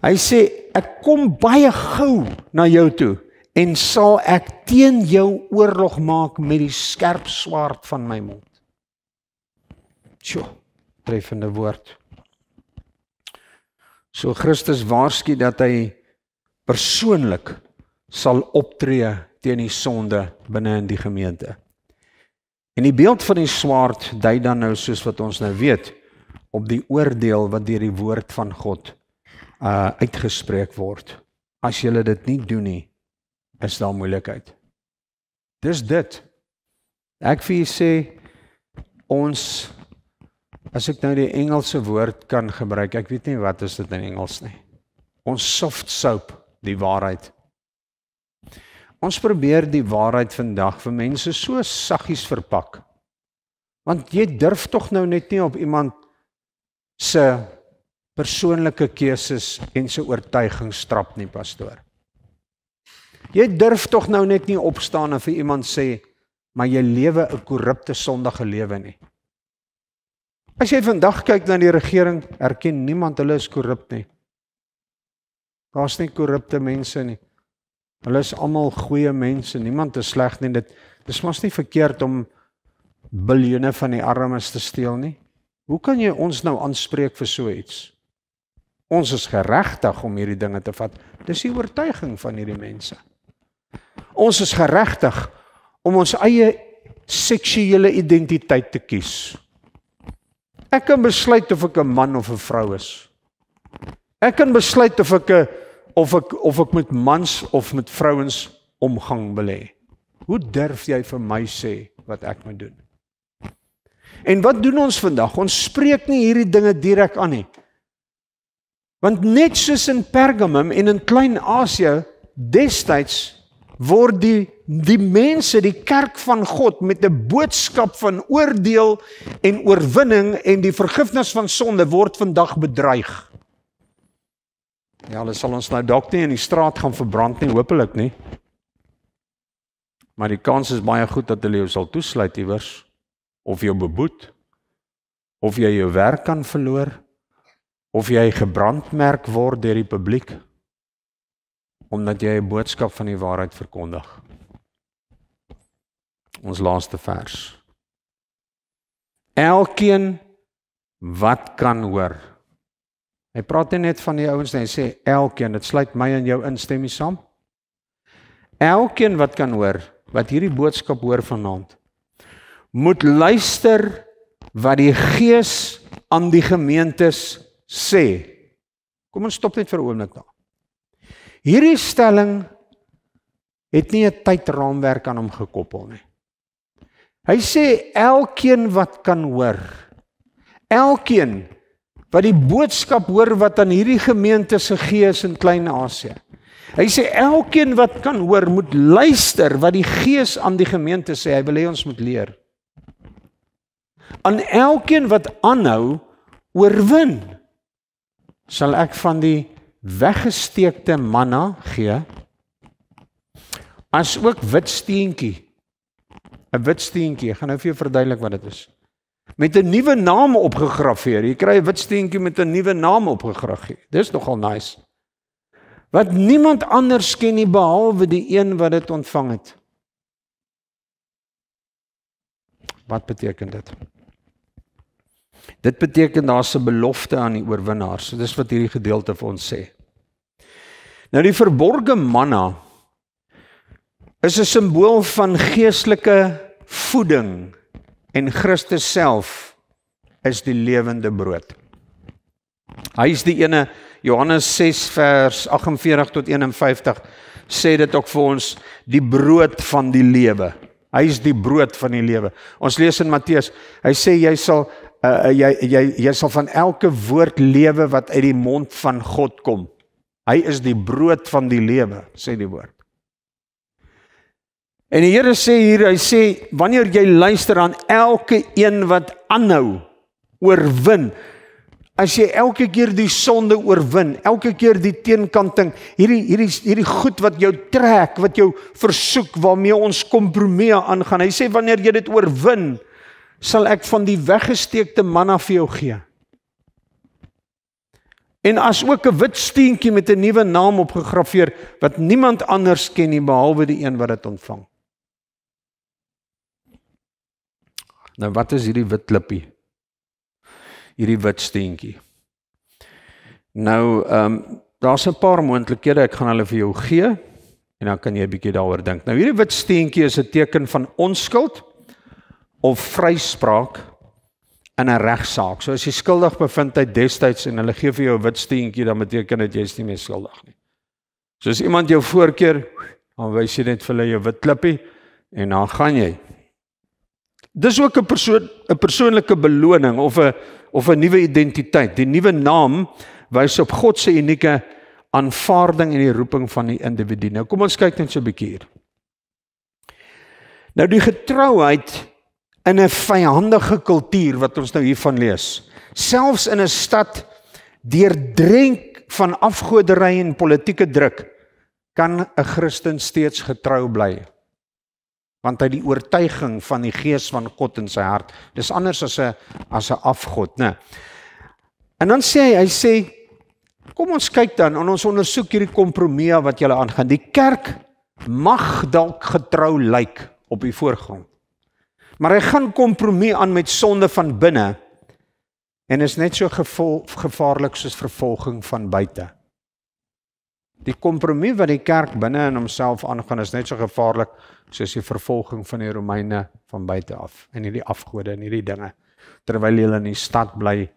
Hy sê, ek kom baie gou na jou toe en sal ek teen jou oorlog maak met die skerp swaard van my mond. Sjoe, treffende woord. So Christus waarsku dat hy persoonlik sal optree teen die sonde binne in die gemeente. En die beeld van die swaard dui dan nou, soos wat ons nou weet, op die oordeel wat deur die woord van God uitgespreek word. As julle dit nie doen nie, is daar moeilikheid. Dis dit. Ek vir julle sê, ons, as ek nou die Engelse woord kan gebruik, ek weet nie wat is dit in Engels nie. Ons soft soap, die waarheid. Ons probeer die waarheid vandag vir mense so saggies verpak. Want jy durf tog nou net nie op iemand se persoonlike keuses en sy oortuigings trap nie, pastoor. Jy durf tog nou net nie opstaan en vir iemand sê, maar jy lewe 'n korrupte sondige lewe nie. As jy vandag kyk na die regering, erken niemand hulle is korrup nie. Daar's nie korrupte mense nie. Hulle is almal goeie mense, niemand is sleg nie. Dis mos nie verkeerd om biljoene van die armes te steel nie. Hoe kan jy ons nou aanspreek vir so iets? Ons is geregtig om hierdie dinge te vat. Dis die oortuiging van hierdie mense. Ons is geregtig om ons eie seksuele identiteit te kies. Ek kan besluit of ek 'n man of 'n vrou is. Ek kan besluit of ek met mans of met vrouens omgang wil hê. Hoe durf jy vir my sê wat ek moet doen? En wat doen ons vandag? Ons spreek nie hierdie dinge direk aan nie. Want net soos in Pergamum en in Klein-Asië destyds word die mense, die kerk van God met 'n boodskap van oordeel en oorwinning en die vergifnis van sonde word vandag bedreig. Ja, hulle sal ons nou dalk nie in die straat gaan verbrand nie, hopelik nie. Maar die kans is baie goed dat hulle jou sal toesluit iewers, of jou beboet, of jy jou werk kan verloor, of jy gebrandmerk word deur die publiek, omdat jy 'n boodskap van die waarheid verkondig. Ons laaste vers. Elkeen wat kan hoor. Hy praat nie net van die ouens nie, hy sê elkeen, dit sluit my en jou in, stem jy saam? Elkeen wat kan hoor, wat hierdie boodskap hoor vanaand, moet luister wat die Gees aan die gemeentes sê. Kom ons stop net vir 'n oomblik daar. Hierdie stelling het nie 'n tydraamwerk aan hom gekoppel nie. Hy sê elkeen wat kan hoor, elkeen wat die boodskap hoor wat aan hierdie gemeente se Gees in Klein-Asië. Hy sê elkeen wat kan hoor moet luister wat die Gees aan die gemeente sê. Hy wil hê ons moet leer. Aan elkeen wat aanhou oorwin, sal ek van die weggesteekte manna gee, as ook wit steentjie. 'n Wit steentjie, ek gaan nou vir jou verduidelik wat dit is. Met 'n nuwe naam opgegraveer. Jy kry 'n wit steentjie met 'n nuwe naam opgegraveer. Dis nogal nice. Wat niemand anders ken nie behalwe die een wat dit ontvang het. Wat beteken dit? Dit beteken daar's 'n belofte aan die oorwinnaars. Dis wat hierdie gedeelte vir ons sê. Nou die verborge manna is 'n simbool van geestelike voeding en Christus self is die lewende brood. Hy is die ene, Johannes 6 vers 48 tot 51 sê dit ook vir ons, die brood van die lewe. Hy is die brood van die lewe. Ons lees in Matteus, hy sê jy sal van elke woord lewe wat uit die mond van God kom. Hy is die brood van die lewe, sê die woord. En die Here sê hier, hy sê, wanneer jy luister aan elke een wat aanhou, oorwin, as jy elke keer die sonde oorwin, elke keer die teenkanting, hierdie goed wat jou trek, wat jou versoek, waarmee ons kompromie aangaan, hy sê, wanneer jy dit oorwin, sal ek van die weggesteekte manna vir jou gee. En as ook 'n wit steentjie met 'n nuwe naam opgegraveer, wat niemand anders ken nie, behalwe die een wat dit ontvang. Nou wat is hierdie wit klippie? Hierdie wit steentjie. Nou, daar's 'n paar moontlikhede, ek gaan hulle vir jou gee, en dan kan jy 'n bietjie daaroor dink. Nou hierdie wit steentjie is 'n teken van onskuld of vryspraak in 'n regsaak. So as jy skuldig bevind uit destyds en hulle gee vir jou 'n wit steentjie, dan beteken dit jy is nie meer skuldig nie. So as iemand jou voorkeer, dan wys jy net vir hulle jou wit klippie en dan gaan jy. Dis ook 'n persoonlike beloning of 'n nuwe identiteit. Die nuwe naam wys op God se unieke aanvaarding en die roeping van die individu. Nou kom ons kyk net so 'n bietjie hier. Nou die getrouheid in 'n vyandige kultuur wat ons nou hiervan lees. Selfs in 'n stad deurdrenk van afgoderry en politieke druk, kan 'n Christen steeds getrou bly. Want hy die oortuiging van die gees van God in sy hart. Dis anders as 'n afgod, né? En dan sê hy sê, kom ons kyk dan en ons ondersoek hierdie kompromie wat julle aangaan. Die kerk mag dalk getrou lyk op die voorgrond. Maar hy gaan kompromie aan met sonde van binne en is net so gevaarlik soos vervolging van buite. Die kompromie wat die kerk binne in homself aangaan is net so gevaarlik soos die vervolging van die Romeine van buite af en hierdie afgode en hierdie dinge, terwyl hulle in die stad bly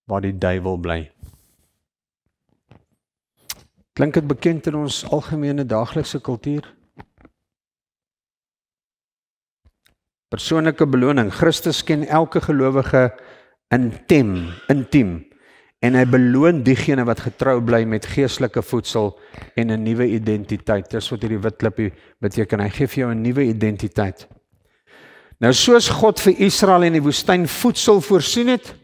waar die duiwel bly. Klink dit bekend in ons algemene daaglikse kultuur? Persoonlike beloning. Christus ken elke gelowige intiem en hy beloon diegene wat getrou bly met geestelike voedsel en 'n nuwe identiteit. Dis wat hierdie wit klippie beteken. Hy gee vir jou 'n nuwe identiteit. Nou soos God vir Israel in die woestyn voedsel voorsien het,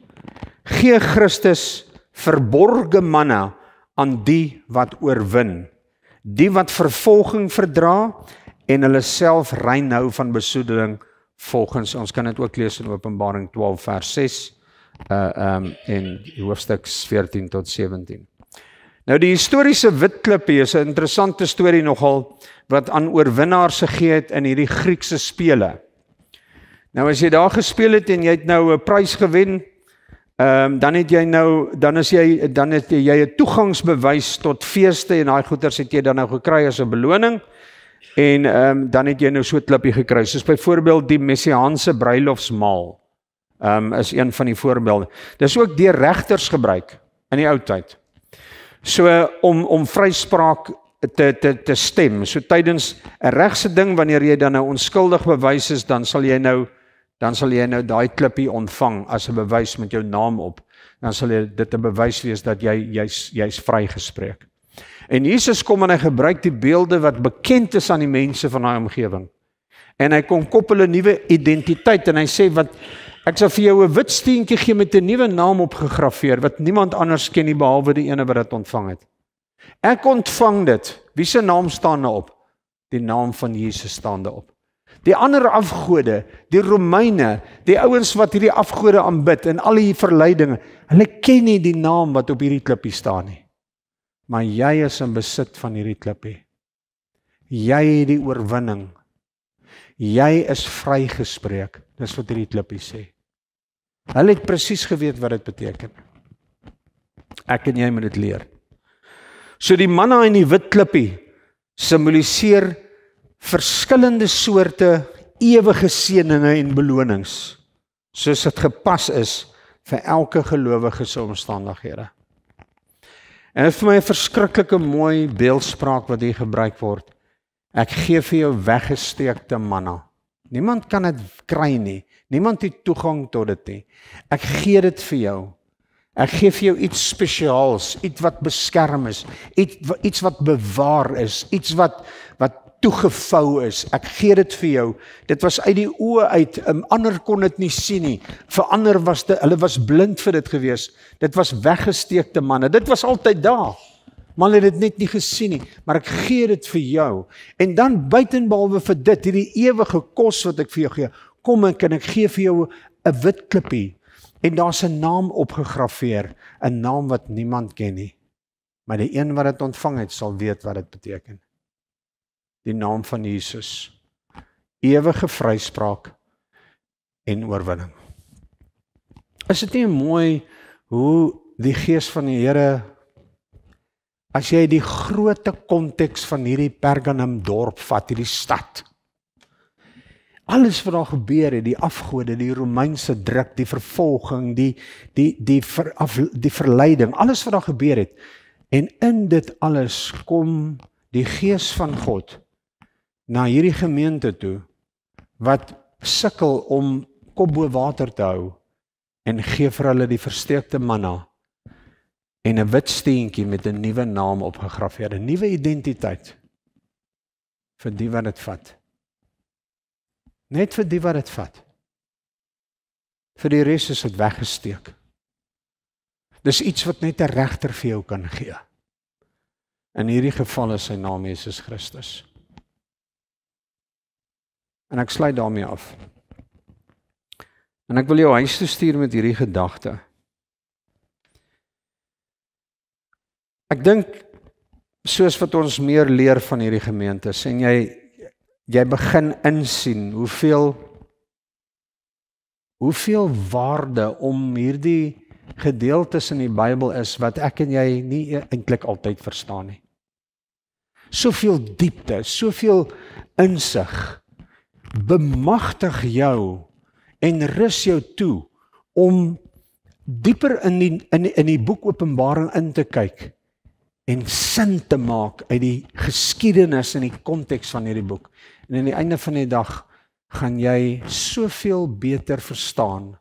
gee Christus verborge manna aan die wat oorwin, die wat vervolging verdra en hulle self rein hou van besoedeling volgens, ons kan dit ook lees in Openbaring 12 vers 6 en hoofstuk 14 tot 17. Nou die historiese wit klippie is 'n interessante storie nogal wat aan oorwinnaars gegee het in hierdie Griekse spele. Nou as jy daar gespeel het en jy het nou 'n prys gewen, dan het jy 'n toegangsbewys tot feeste en daai goeders het jy dan nou gekry as 'n beloning. En dan het jy nou so 'n klippie gekry. Soos byvoorbeeld die messiaanse bruilofsmaal is een van die voorbeelde. Dis ook deur regters gebruik in die ou tyd. So om vryspraak te stem. So tydens 'n regse ding wanneer jy dan nou onskuldig bewys is, dan sal jy nou daai klippie ontvang as 'n bewys met jou naam op. Dan sal dit 'n bewys wees dat jy's vrygespreek. En Jesus kom en hy gebruik die beelde wat bekend is aan die mense van daai omgewing. En hy kom koppel 'n nuwe identiteit en hy sê ek sal vir jou 'n wit steentjie gee met 'n nuwe naam opgegraveer wat niemand anders ken nie behalwe die ene wat dit ontvang het. Ek ontvang dit. Wie se naam staan daarop? Die naam van Jesus staan daarop. Die ander afgode, die Romeine, die ouens wat hierdie afgode aanbid en al die verleidinge, hulle ken nie die naam wat op hierdie klippie staan nie. Maar jy is in besit van hierdie klippie. Jy het die oorwinning. Jy is vrygespreek. Dis wat hierdie klippie sê. Hulle het presies geweet wat dit beteken. Ek en jy moet dit leer. So die manna en die wit klippie simboliseer verskillende soorte ewige seëninge en belonings, soos dit gepas is vir elke gelowige se omstandighede. En dit is vir my 'n verskriklike mooi beeldspraak wat hier gebruik word. Ek gee vir jou weggesteekte manna. Niemand kan dit kry nie. Niemand het toegang tot dit nie. Ek gee dit vir jou. Ek gee vir jou iets spesiaals, iets wat beskerm is, iets wat bewaar is, iets wat toegevou is. Ek gee dit vir jou. Dit was uit die oë uit. Ander kon dit nie sien nie. Vir ander hulle was blind vir dit gewees. Dit was weggesteekte manne. Dit was altyd daar. Maar hulle het dit net nie gesien nie. Maar ek gee dit vir jou. En dan buitenbehalwe vir dit, hierdie ewige kos wat ek vir jou gee, kom ek en ek gee vir jou 'n wit klippie En daar's 'n naam opgegraveer, 'n naam wat niemand ken nie. Maar die een wat dit ontvang het, sal weet wat dit beteken. Die naam van Jesus. Ewige vryspraak en oorwinning. Is dit nie mooi hoe die Gees van die Here, as jy die groote konteks van hierdie Pergamum dorp vat, hierdie stad, alles wat daar gebeur het, die afgode, die Romeinse druk, die vervolging, die verleiding, alles wat daar gebeur het, en in dit alles kom die Gees van God na hierdie gemeente toe, wat sukkel om kop bo water te hou, en gee vir hulle die versteekte manna, en 'n wit steentjie met 'n nuwe naam opgegraveer, 'n nuwe identiteit, vir die wat dit vat. Net vir die wat dit vat. Vir die res is dit weggesteek. Dis iets wat net 'n regter vir jou kan gee. In hierdie geval is sy naam Jesus Christus. En ek sluit daarmee af. En ek wil jou huis toe stuur met hierdie gedagte. Ek dink, soos wat ons meer leer van hierdie gemeentes, en jy begin insien hoeveel waarde om hierdie gedeeltes in die Bybel is, wat ek en jy nie eintlik altyd verstaan nie. Soveel diepte, soveel insig, bemagtig jou, en rus jou toe, om dieper in die boek Openbaring in te kyk, en sin te maak uit die geskiedenis en die konteks van hierdie boek. En aan die einde van die dag gaan jy soveel beter verstaan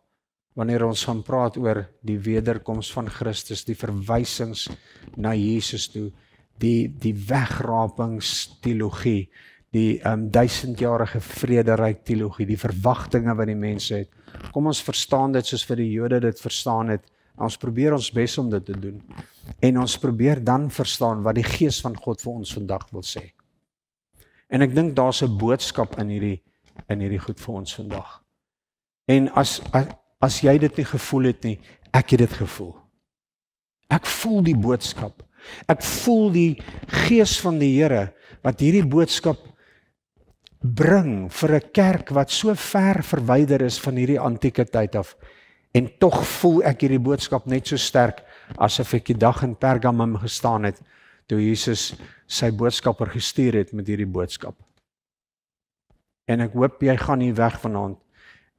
wanneer ons gaan praat oor die wederkoms van Christus, die verwysings na Jesus toe, die wegrapingsteologie, die 1000-jarige vrederyk teologie, die verwagtinge wat die mense het. Kom ons verstaan dit soos vir die Jode dit verstaan het. Ons probeer ons bes om dit te doen. En ons probeer dan verstaan wat die Gees van God vir ons vandag wil sê. En ek dink daar's 'n boodskap in hierdie goed vir ons vandag. En as jy dit nie gevoel het nie, ek het dit gevoel. Ek voel die boodskap. Ek voel die Gees van die Here wat hierdie boodskap bring vir 'n kerk wat so ver verwyder is van hierdie antieke tyd af. En tog voel ek hierdie boodskap net so sterk asof ek die dag in Pergamum gestaan het toe Jesus sy boodskapper gestuur het met hierdie boodskap. En ek hoop jy gaan nie weg vanaand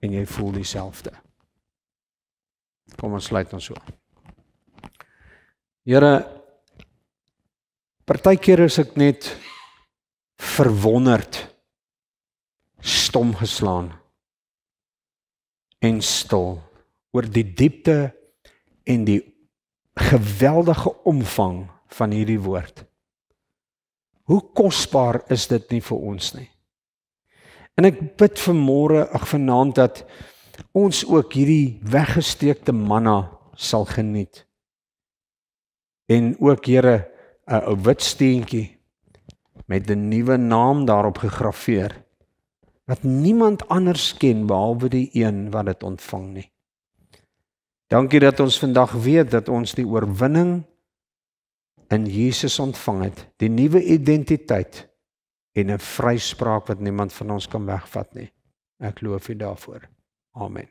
en jy voel dieselfde. Kom ons sluit ons so. Here, partykeer is ek net verwonderd, stom geslaan en stil oor die diepte en die geweldige omvang van hierdie woord. Hoe kosbaar is dit nie vir ons nie? En ek bid vanaand dat ons ook hierdie weggesteekte manna sal geniet. En ook, Here, 'n wit steentjie met 'n nuwe naam daarop gegraveer, wat niemand anders ken behalwe die een wat dit ontvang nie. Dankie dat ons vandag weet dat ons die oorwinning in Jesus ontvang het, die nuwe identiteit en 'n vryspraak wat niemand van ons kan wegvat nie. Ek loof U daarvoor. Amen.